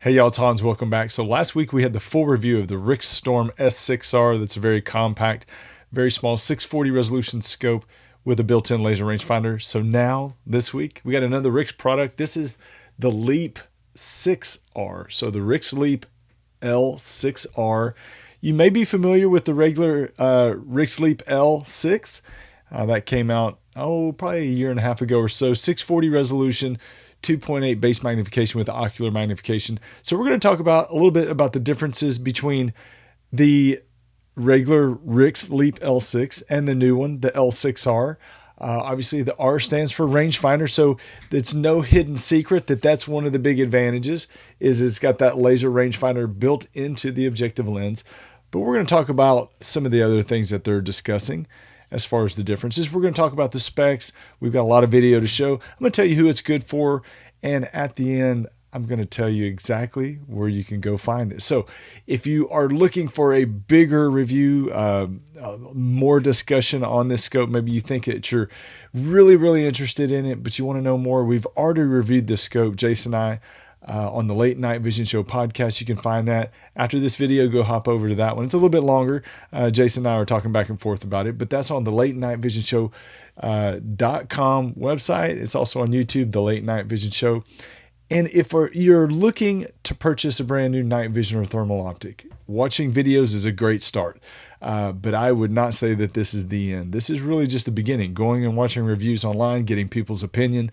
Hey y'all, it's Hans, welcome back. So last week we had the full review of the Rix Storm S6R. That's a very compact, very small 640 resolution scope with a built-in laser rangefinder. So now this week we got another Rix product. This is the Leap 6R. So the Rix Leap L6R. You may be familiar with the regular Rix Leap L6. That came out, probably a year and a half ago or so. 640 resolution, 2.8 base magnification with ocular magnification. So we're going to talk about a little bit about the differences between the regular Rix Leap L6 and the new one, the L6R. Obviously, the R stands for rangefinder, so it's no hidden secret that that's one of the big advantages, is it's got that laser rangefinder built into the objective lens. But we're going to talk about some of the other things that they're discussing as far as the differences. We're going to talk about the specs. We've got a lot of video to show. I'm going to tell you who it's good for, and at the end, I'm going to tell you exactly where you can go find it. So if you are looking for a bigger review, more discussion on this scope, maybe you think that you're really interested in it, but you want to know more, we've already reviewed this scope, Jason and I, on the Late Night Vision Show podcast. You can find that. After this video, go hop over to that one. It's a little bit longer. Jason and I are talking back and forth about it, but that's on the Late Night Vision Show .com website. It's also on YouTube, the Late Night Vision Show. And if you're looking to purchase a brand new night vision or thermal optic, watching videos is a great start. But I would not say that this is the end. This is really just the beginning. Going and watching reviews online, getting people's opinion,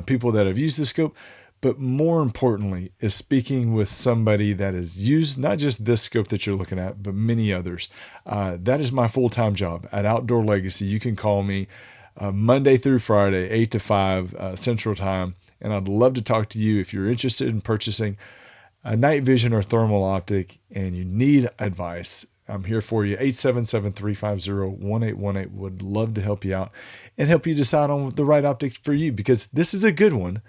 people that have used the scope. But more importantly is speaking with somebody that has used not just this scope that you're looking at, but many others. That is my full-time job at Outdoor Legacy. You can call me Monday through Friday, 8 to 5 Central Time. And I'd love to talk to you if you're interested in purchasing a night vision or thermal optic and you need advice. I'm here for you, 877-350-1818. Would love to help you out and help you decide on the right optic for you, because this is a good one,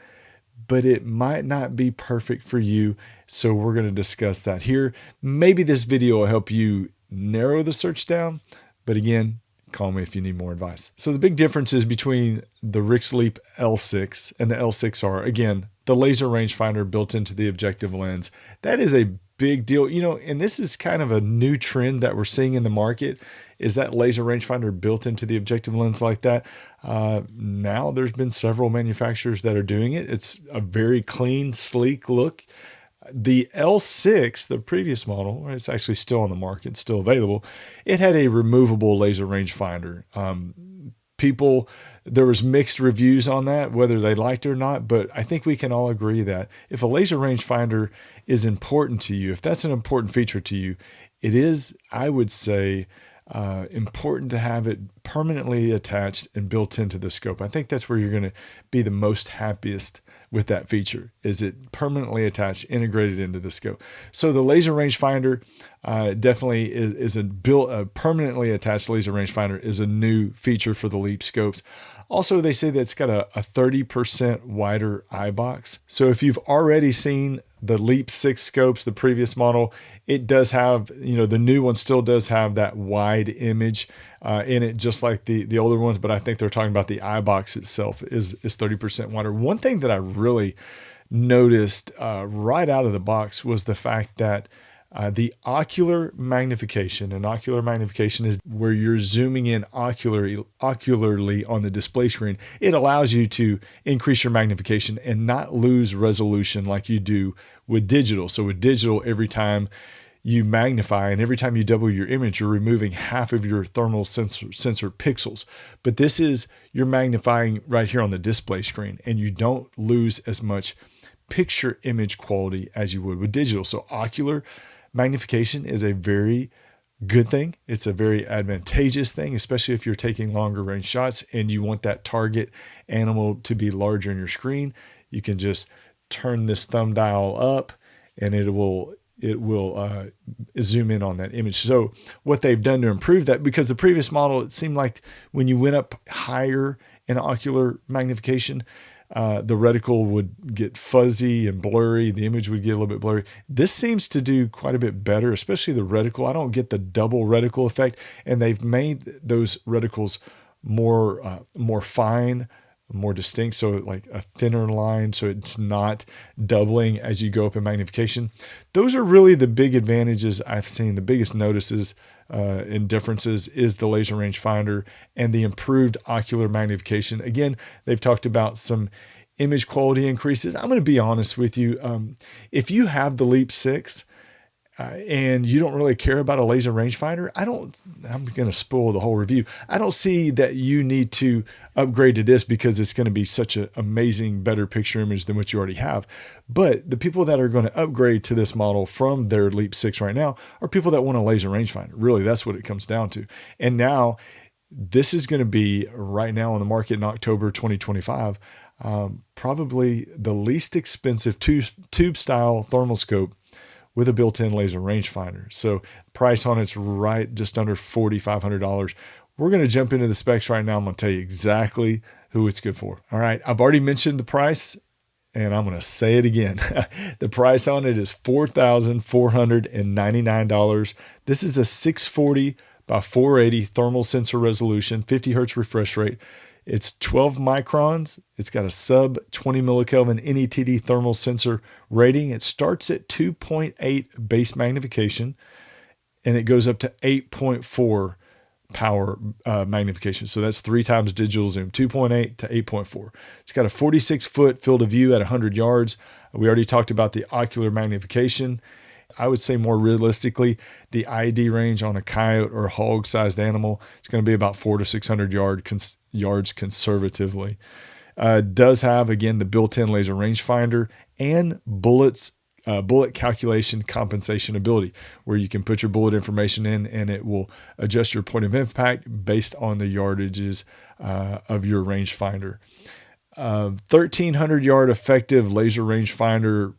but it might not be perfect for you. So we're going to discuss that here. Maybe this video will help you narrow the search down, but again, call me if you need more advice. So the big differences between the Rix Leap L6 and the L6R, again, the laser rangefinder built into the objective lens. That is a big deal, and this is kind of a new trend that we're seeing in the market, is that laser rangefinder built into the objective lens like that. Now there's been several manufacturers that are doing it. It's a very clean, sleek look. The L6, the previous model, it's actually still on the market, still available. It had a removable laser rangefinder. There was mixed reviews on that, whether they liked it or not, but I think we can all agree that if a laser rangefinder is important to you, if that's an important feature to you, it is, I would say, important to have it permanently attached and built into the scope. I think that's where you're going to be the most happiest with that feature, is it permanently attached, integrated into the scope. So the laser rangefinder definitely is a permanently attached laser rangefinder is a new feature for the Leap scopes. Also, they say that it's got a 30% wider eye box. So if you've already seen the Leap 6 scopes, the previous model, it does have, the new one still does have that wide image in it, just like the older ones. But I think they're talking about the eye box itself is 30% wider. One thing that I really noticed right out of the box was the fact that the ocular magnification, and ocular magnification is where you're zooming in ocularly on the display screen. It allows you to increase your magnification and not lose resolution like you do with digital. So with digital, every time you magnify and every time you double your image, you're removing half of your thermal sensor pixels. But this is, you're magnifying right here on the display screen, and you don't lose as much picture image quality as you would with digital. So ocular magnification is a very good thing. It's a very advantageous thing, especially if you're taking longer range shots and you want that target animal to be larger in your screen. You can just turn this thumb dial up and it will zoom in on that image. So what they've done to improve that, because the previous model, it seemed like when you went up higher in ocular magnification, the reticle would get fuzzy and blurry. The image would get a little bit blurry. This seems to do quite a bit better, especially the reticle. I don't get the double reticle effect, and they've made those reticles more fine, more distinct, so like a thinner line, so it's not doubling as you go up in magnification. Those are really the big advantages I've seen. The biggest notices and differences is the laser rangefinder and the improved ocular magnification. Again, they've talked about some image quality increases. I'm going to be honest with you. If you have the Leap 6, and you don't really care about a laser rangefinder, I'm going to spoil the whole review. I don't see that you need to upgrade to this because it's going to be such an amazing, better picture image than what you already have. But the people that are going to upgrade to this model from their Leap 6 right now are people that want a laser rangefinder. Really, that's what it comes down to. And now this is going to be right now on the market in October 2025, probably the least expensive tube style thermal scope with a built-in laser rangefinder. So price on it's right just under $4,500. We're going to jump into the specs right now. I'm going to tell you exactly who it's good for. All right, I've already mentioned the price, and I'm going to say it again. The price on it is $4,499. This is a 640 by 480 thermal sensor resolution, 50 hertz refresh rate. It's 12 microns. It's got a sub 20 millikelvin NETD thermal sensor rating. It starts at 2.8 base magnification, and it goes up to 8.4 power magnification. So that's 3 times digital zoom, 2.8 to 8.4. It's got a 46-foot field of view at 100 yards. We already talked about the ocular magnification. I would say more realistically, the IED range on a coyote or hog-sized animal is going to be about 400 to 600 yards conservatively. Does have, again, the built-in laser rangefinder and bullet calculation compensation ability, where you can put your bullet information in and it will adjust your point of impact based on the yardages of your rangefinder. 1,300 yard effective laser rangefinder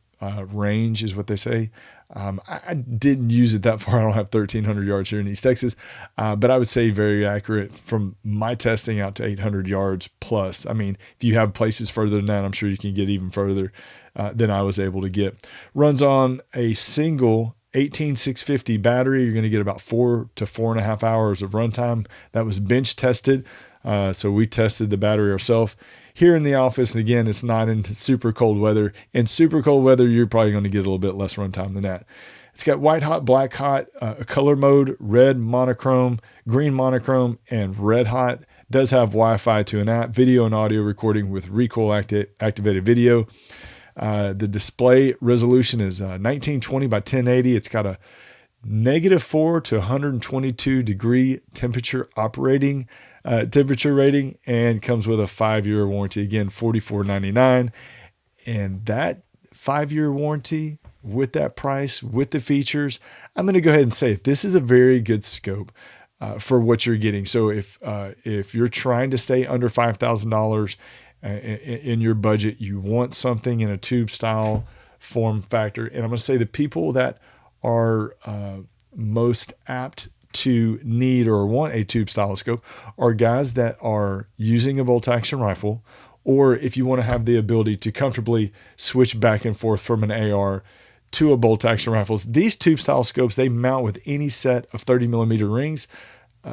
range is what they say. I didn't use it that far. I don't have 1,300 yards here in East Texas, but I would say very accurate from my testing out to 800 yards plus. I mean, if you have places further than that, I'm sure you can get even further than I was able to get. Runs on a single 18650 battery. You're going to get about 4 to 4.5 hours of runtime. That was bench tested. So we tested the battery ourselves here in the office. And again, it's not in super cold weather. In super cold weather, you're probably going to get a little bit less runtime than that. It's got white hot, black hot, a color mode, red monochrome, green monochrome, and red hot. Does have Wi-Fi to an app, video and audio recording with recoil activated video. The display resolution is 1920 by 1080. It's got a -4 to 122 degree temperature operating temperature rating, and comes with a 5-year warranty. Again, $44.99. And that 5-year warranty with that price, with the features, I'm going to go ahead and say this is a very good scope for what you're getting. So if you're trying to stay under $5,000 in your budget, you want something in a tube style form factor. And I'm going to say the people that are most apt to need or want a tube style scope are guys that are using a bolt action rifle, or if you want to have the ability to comfortably switch back and forth from an AR to a bolt action rifles. These tube style scopes, they mount with any set of 30 millimeter rings.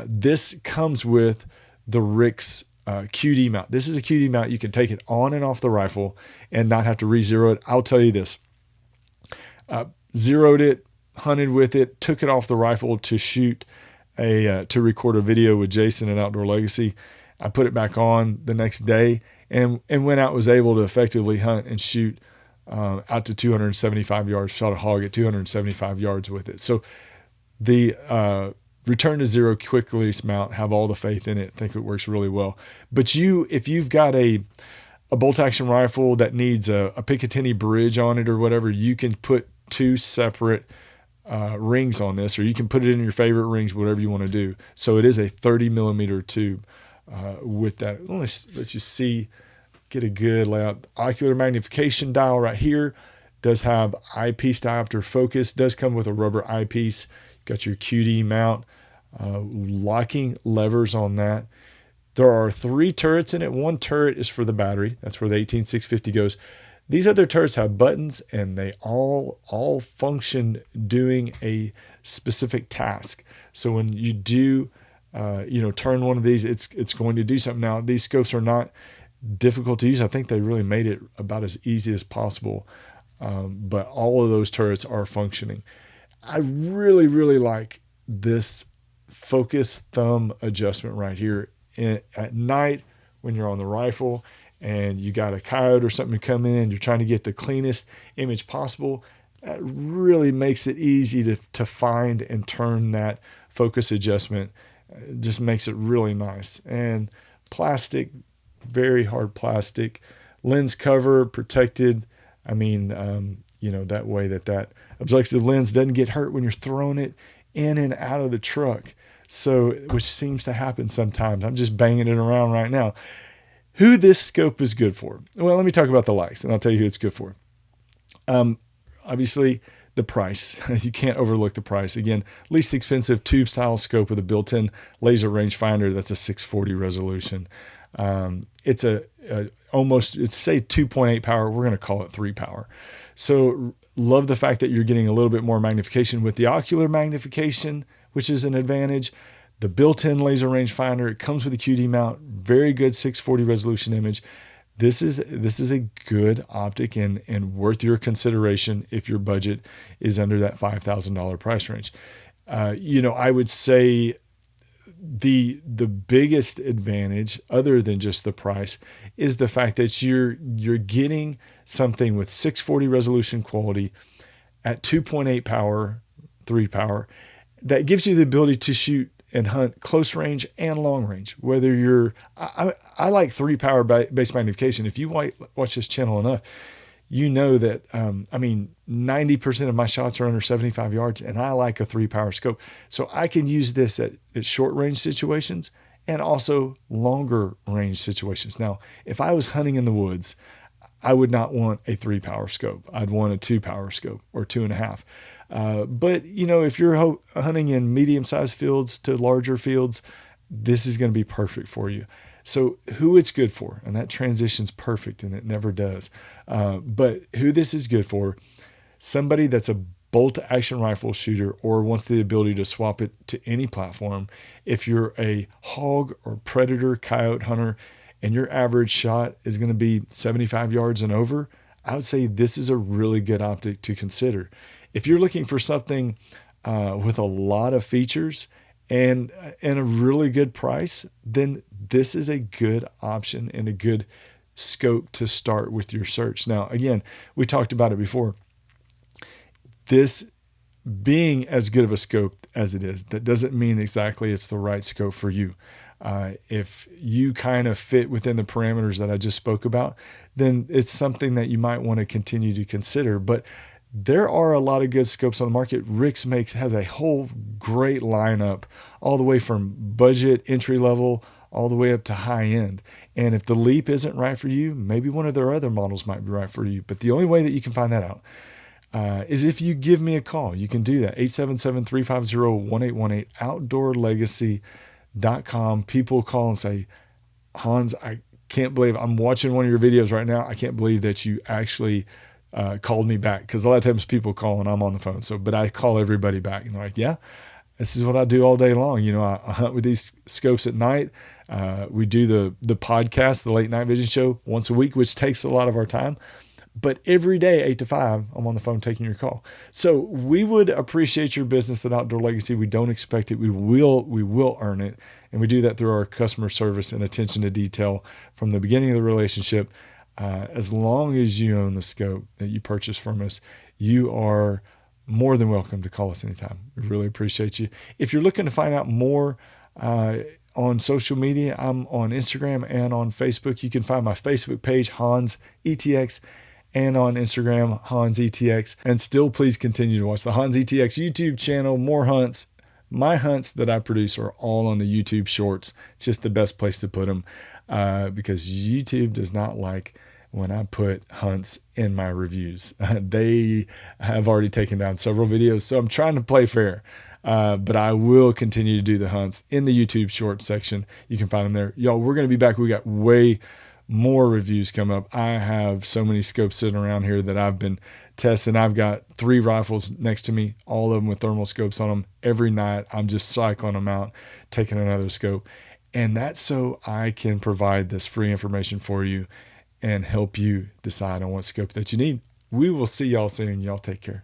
This comes with the Rix QD mount. This is a QD mount. You can take it on and off the rifle and not have to re-zero it. I'll tell you this, zeroed it, hunted with it, took it off the rifle to shoot to record a video with Jason at Outdoor Legacy. I put it back on the next day and went out, was able to effectively hunt and shoot out to 275 yards, shot a hog at 275 yards with it. So the return to zero quick release mount, have all the faith in it, think it works really well. But if you've got a bolt action rifle that needs a Picatinny bridge on it or whatever, you can put 2 separate rings on this, or you can put it in your favorite rings, whatever you want to do. So it is a 30 millimeter tube with that. Let's just see, get a good layout. Ocular magnification dial right here does have eyepiece diopter focus, does come with a rubber eyepiece. Got your QD mount, locking levers on that. There are 3 turrets in it. 1 turret is for the battery. That's where the 18650 goes. These other turrets have buttons, and they all function doing a specific task. So when you do, turn one of these, it's going to do something. Now, these scopes are not difficult to use. I think they really made it about as easy as possible. But all of those turrets are functioning. I really, really like this focus thumb adjustment right here. At night when you're on the rifle and you got a coyote or something to come in and you're trying to get the cleanest image possible, that really makes it easy to find and turn that focus adjustment. It just makes it really nice. And plastic, very hard plastic, lens cover protected. I mean, that way that objective lens doesn't get hurt when you're throwing it in and out of the truck. So, which seems to happen sometimes. I'm just banging it around right now. Who this scope is good for? Well, let me talk about the likes, and I'll tell you who it's good for. Obviously, the price. You can't overlook the price. Again, least expensive tube style scope with a built-in laser rangefinder. That's a 640 resolution. It's it's say 2.8 power. We're going to call it 3 power. So love the fact that you're getting a little bit more magnification with the ocular magnification, which is an advantage. The built-in laser rangefinder, it comes with a QD mount, very good 640 resolution image. This is a good optic and worth your consideration if your budget is under that $5,000 price range. I would say the biggest advantage, other than just the price, is the fact that you're getting something with 640 resolution quality at 2.8 power, 3 power, that gives you the ability to shoot and hunt close range and long range. Whether you're, I like 3 power base magnification. If you watch this channel enough, you know that, 90% of my shots are under 75 yards, and I like a 3 power scope. So I can use this at short range situations and also longer range situations. Now, if I was hunting in the woods, I would not want a 3 power scope. I'd want a 2 power scope or 2.5. But if you're hunting in medium-sized fields to larger fields, this is going to be perfect for you. So who it's good for, and that transition's perfect, and it never does. But who this is good for, somebody that's a bolt-action rifle shooter or wants the ability to swap it to any platform. If you're a hog or predator coyote hunter and your average shot is going to be 75 yards and over, I would say this is a really good optic to consider. If you're looking for something with a lot of features and a really good price, then this is a good option and a good scope to start with your search. Now, again, we talked about it before. This being as good of a scope as it is, that doesn't mean exactly it's the right scope for you. If you kind of fit within the parameters that I just spoke about, then it's something that you might want to continue to consider. But there are a lot of good scopes on the market. Rix has a whole great lineup, all the way from budget, entry level, all the way up to high end. And if the Leap isn't right for you, maybe one of their other models might be right for you. But the only way that you can find that out is if you give me a call. You can do that, 877-350-1818, outdoorlegacy.com. People call and say, Hans, I can't believe I'm watching one of your videos right now. I can't believe that you actually called me back, because a lot of times people call and I'm on the phone. But I call everybody back and they're like, yeah, this is what I do all day long. I hunt with these scopes at night. We do the podcast, the late night vision show, once a week, which takes a lot of our time. But every day, 8 to 5, I'm on the phone taking your call. So we would appreciate your business at Outdoor Legacy. We don't expect it. We will earn it. And we do that through our customer service and attention to detail from the beginning of the relationship. As long as you own the scope that you purchase from us, you are more than welcome to call us anytime. We really appreciate you. If you're looking to find out more on social media, I'm on Instagram and on Facebook. You can find my Facebook page, HansETX, and on Instagram, HansETX. And still, please continue to watch the HansETX YouTube channel. More hunts. My hunts that I produce are all on the YouTube Shorts. It's just the best place to put them because YouTube does not like when I put hunts in my reviews. They have already taken down several videos, so I'm trying to play fair. But I will continue to do the hunts in the YouTube Shorts section. You can find them there. Y'all, we're going to be back. We got way more reviews come up. I have so many scopes sitting around here that I've been testing. I've got 3 rifles next to me, all of them with thermal scopes on them. Every night I'm just cycling them out, taking another scope. And that's so I can provide this free information for you and help you decide on what scope that you need. We will see y'all soon. Y'all take care.